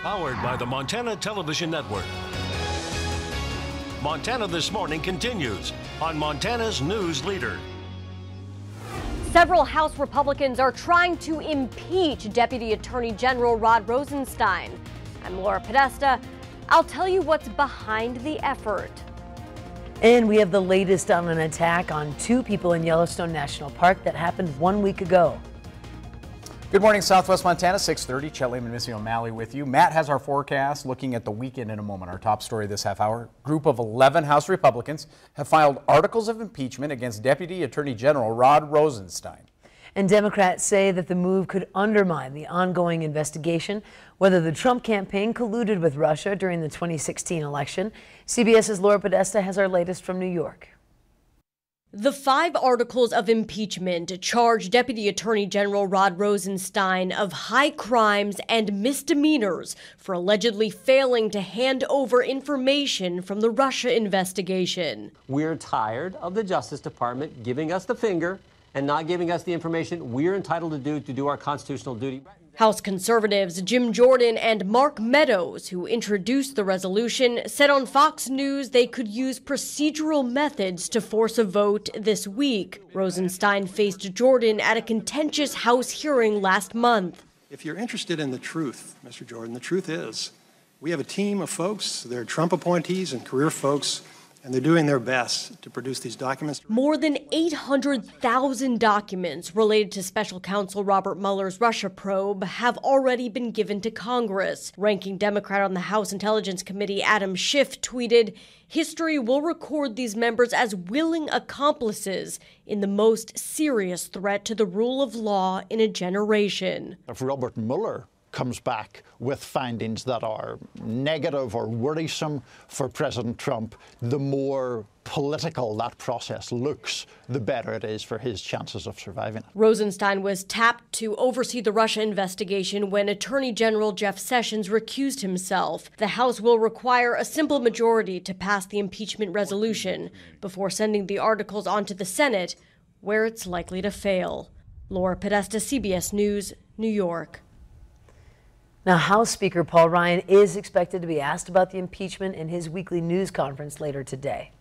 Powered by the Montana Television Network. Montana This Morning continues on Montana's News Leader. Several House Republicans are trying to impeach Deputy Attorney General Rod Rosenstein. I'm Laura Podesta. I'll tell you what's behind the effort. And we have the latest on an attack on 2 people in Yellowstone National Park that happened 1 week ago. Good morning, Southwest Montana, 6:30. Chet Lehman, Missy O'Malley with you. Matt has our forecast, looking at the weekend in a moment. Our top story this half hour. Group of 11 House Republicans have filed articles of impeachment against Deputy Attorney General Rod Rosenstein. And Democrats say that the move could undermine the ongoing investigation whether the Trump campaign colluded with Russia during the 2016 election. CBS's Laura Podesta has our latest from New York. The 5 articles of impeachment charge Deputy Attorney General Rod Rosenstein of high crimes and misdemeanors for allegedly failing to hand over information from the Russia investigation. We're tired of the Justice Department giving us the finger and not giving us the information we're entitled to do our constitutional duty. House conservatives Jim Jordan and Mark Meadows, who introduced the resolution, said on Fox News they could use procedural methods to force a vote this week. Rosenstein faced Jordan at a contentious House hearing last month. If you're interested in the truth, Mr. Jordan, the truth is we have a team of folks, they're Trump appointees and career folks, and they're doing their best to produce these documents. More than 800,000 documents related to Special Counsel Robert Mueller's Russia probe have already been given to Congress. Ranking Democrat on the House Intelligence Committee Adam Schiff tweeted, "History will record these members as willing accomplices in the most serious threat to the rule of law in a generation." If Robert Mueller comes back with findings that are negative or worrisome for President Trump, the more political that process looks, the better it is for his chances of surviving it. Rosenstein was tapped to oversee the Russia investigation when Attorney General Jeff Sessions recused himself. The House will require a simple majority to pass the impeachment resolution before sending the articles on to the Senate, where it's likely to fail. Laura Podesta, CBS News, New York. Now, House Speaker Paul Ryan is expected to be asked about the impeachment in his weekly news conference later today.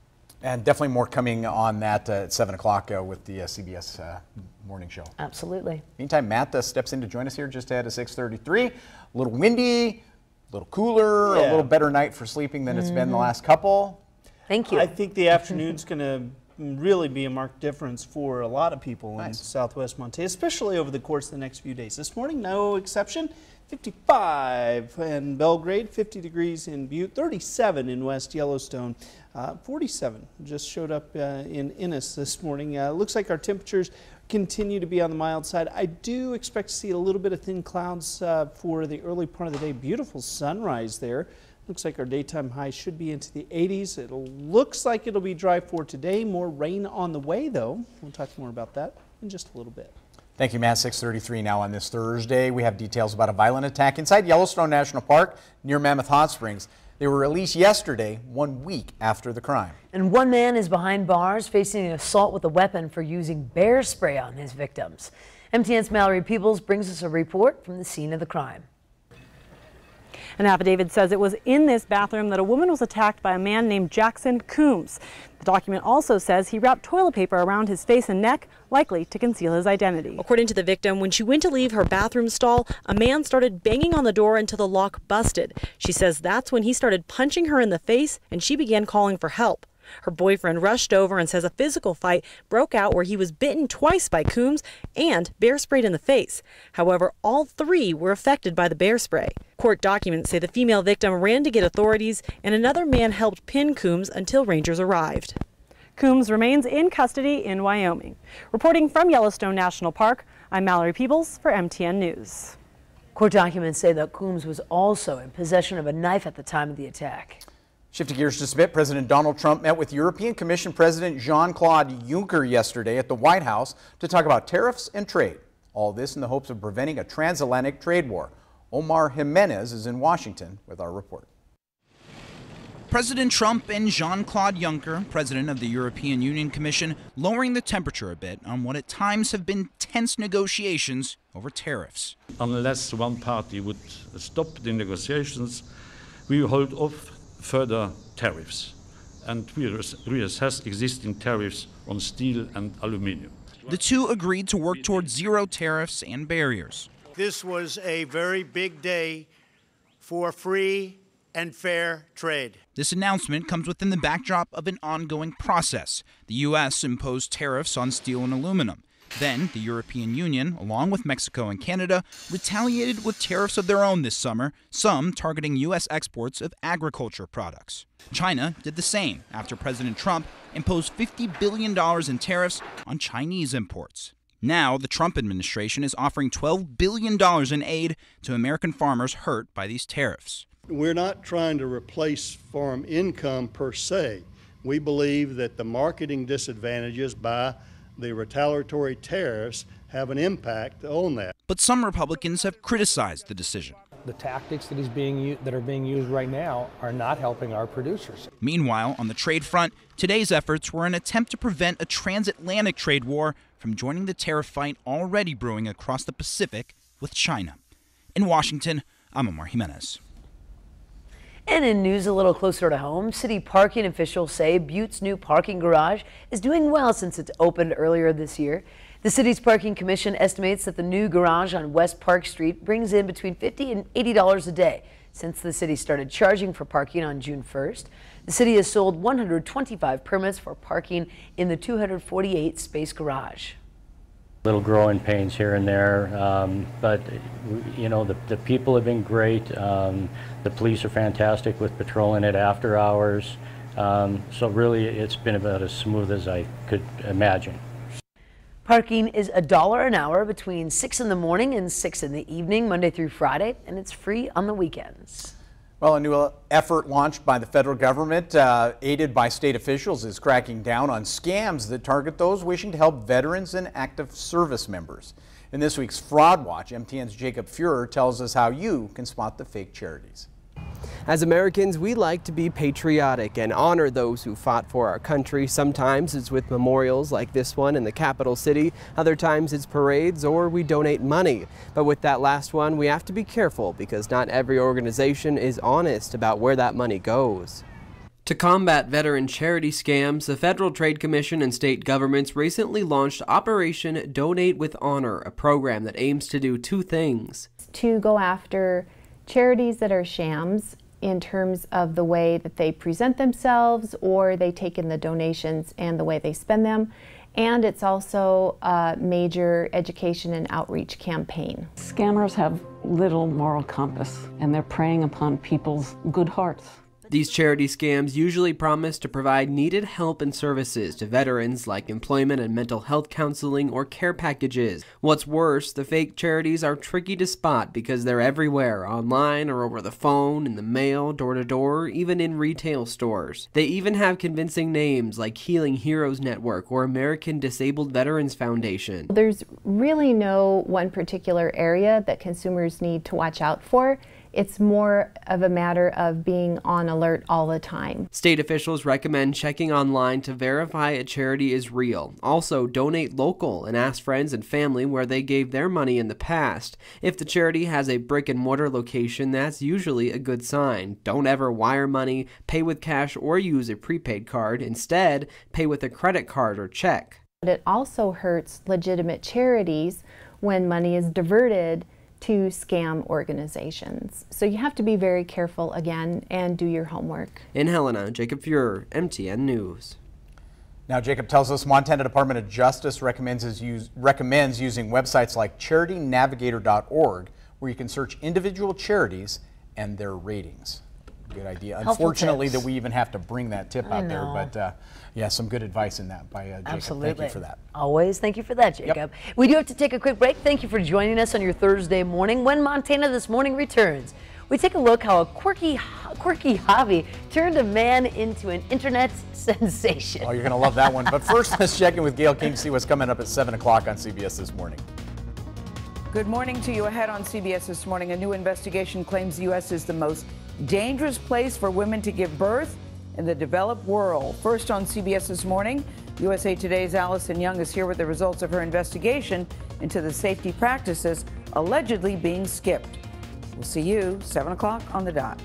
And definitely more coming on that at 7 o'clock with the CBS morning show. Absolutely. Meantime, Matt steps in to join us here just ahead of 6:33. A little windy, a little cooler, a little better night for sleeping than it's been the last couple. Thank you. I think the afternoon's going to really be a marked difference for a lot of people in Southwest Montana, especially over the course of the next few days. This morning, no exception. 55 in Belgrade, 50 degrees in Butte, 37 in West Yellowstone, 47 just showed up in Innis this morning. Looks like our temperatures continue to be on the mild side. I do expect to see a little bit of thin clouds for the early part of the day. Beautiful sunrise there. Looks like our daytime high should be into the 80s. It looks like it'll be dry for today. More rain on the way, though. We'll talk more about that in just a little bit. Thank you, Matt. 6:33 now on this Thursday. We have details about a violent attack inside Yellowstone National Park near Mammoth Hot Springs. They were released yesterday, 1 week after the crime. And one man is behind bars facing an assault with a weapon for using bear spray on his victims. MTN's Mallory Peebles brings us a report from the scene of the crime. An affidavit says it was in this bathroom that a woman was attacked by a man named Jackson Coombs. The document also says he wrapped toilet paper around his face and neck, likely to conceal his identity. According to the victim, when she went to leave her bathroom stall, a man started banging on the door until the lock busted. She says that's when he started punching her in the face and she began calling for help. Her boyfriend rushed over and says a physical fight broke out where he was bitten twice by Coombs and bear sprayed in the face. However, all 3 were affected by the bear spray. Court documents say the female victim ran to get authorities and another man helped pin Coombs until rangers arrived. Coombs remains in custody in Wyoming. Reporting from Yellowstone National Park, I'm Mallory Peebles for MTN News. Court documents say that Coombs was also in possession of a knife at the time of the attack. Shifting gears just a bit, President Donald Trump met with European Commission President Jean-Claude Juncker yesterday at the White House to talk about tariffs and trade. All this in the hopes of preventing a transatlantic trade war. Omar Jimenez is in Washington with our report. President Trump and Jean-Claude Juncker, president of the European Union Commission, lowering the temperature a bit on what at times have been tense negotiations over tariffs. Unless one party would stop the negotiations, we will hold off further tariffs and reassess existing tariffs on steel and aluminium. The two agreed to work toward zero tariffs and barriers. This was a very big day for free and fair trade. This announcement comes within the backdrop of an ongoing process. The U.S. imposed tariffs on steel and aluminum. Then the European Union, along with Mexico and Canada, retaliated with tariffs of their own this summer, some targeting U.S. exports of agriculture products. China did the same after President Trump imposed $50 billion in tariffs on Chinese imports. Now, the Trump administration is offering $12 billion in aid to American farmers hurt by these tariffs. We're not trying to replace farm income per se. We believe that the marketing disadvantages by the retaliatory tariffs have an impact on that. But some Republicans have criticized the decision. The tactics that are being used right now are not helping our producers. Meanwhile, on the trade front, today's efforts were an attempt to prevent a transatlantic trade war from joining the tariff fight already brewing across the Pacific with China. In Washington, I'm Omar Jimenez. And in news a little closer to home, city parking officials say Butte's new parking garage is doing well since it opened earlier this year. The city's parking commission estimates that the new garage on West Park Street brings in between $50 and $80 a day since the city started charging for parking on June 1st. The city has sold 125 permits for parking in the 248 space garage. Little growing pains here and there, but you know, the people have been great. The police are fantastic with patrolling it after hours. So really it's been about as smooth as I could imagine. Parking is $1 an hour between 6 in the morning and 6 in the evening, Monday through Friday, and it's free on the weekends. Well, a new effort launched by the federal government, aided by state officials, is cracking down on scams that target those wishing to help veterans and active service members. In this week's Fraud Watch, MTN's Jacob Fuhrer tells us how you can spot the fake charities. As Americans, we like to be patriotic and honor those who fought for our country. Sometimes it's with memorials like this one in the capital city. Other times it's parades or we donate money. But with that last one, we have to be careful because not every organization is honest about where that money goes. To combat veteran charity scams, the Federal Trade Commission and state governments recently launched Operation Donate with Honor, a program that aims to do two things. To go after charities that are shams in terms of the way that they present themselves or they take in the donations and the way they spend them. And it's also a major education and outreach campaign. Scammers have little moral compass and they're preying upon people's good hearts. These charity scams usually promise to provide needed help and services to veterans like employment and mental health counseling or care packages. What's worse, the fake charities are tricky to spot because they're everywhere, online or over the phone, in the mail, door to door, even in retail stores. They even have convincing names like Healing Heroes Network or American Disabled Veterans Foundation. There's really no one particular area that consumers need to watch out for. It's more of a matter of being on alert all the time. State officials recommend checking online to verify a charity is real. Also, donate local and ask friends and family where they gave their money in the past. If the charity has a brick and mortar location, that's usually a good sign. Don't ever wire money, pay with cash, or use a prepaid card. Instead, pay with a credit card or check. But it also hurts legitimate charities when money is diverted to scam organizations. So you have to be very careful again and do your homework. In Helena, Jacob Fuhrer, MTN News. Now, Jacob tells us Montana Department of Justice recommends using websites like charitynavigator.org, where you can search individual charities and their ratings. Good idea. Unfortunately, that we even have to bring that tip out there, but yeah, some good advice in that by Jacob. Absolutely. Thank you for that. Always. Thank you for that, Jacob. Yep. We do have to take a quick break. Thank you for joining us on your Thursday morning. When Montana This Morning returns, we take a look how a quirky hobby turned a man into an internet sensation. Oh, you're going to love that one. But first, let's check in with Gail King to see what's coming up at 7 o'clock on CBS This Morning. Good morning to you. Ahead on CBS This Morning, a new investigation claims the U.S. is the most dangerous place for women to give birth. in the developed world. First on CBS This Morning, USA Today's Allison Young is here with the results of her investigation into the safety practices allegedly being skipped. We'll see you 7 o'clock on the dot.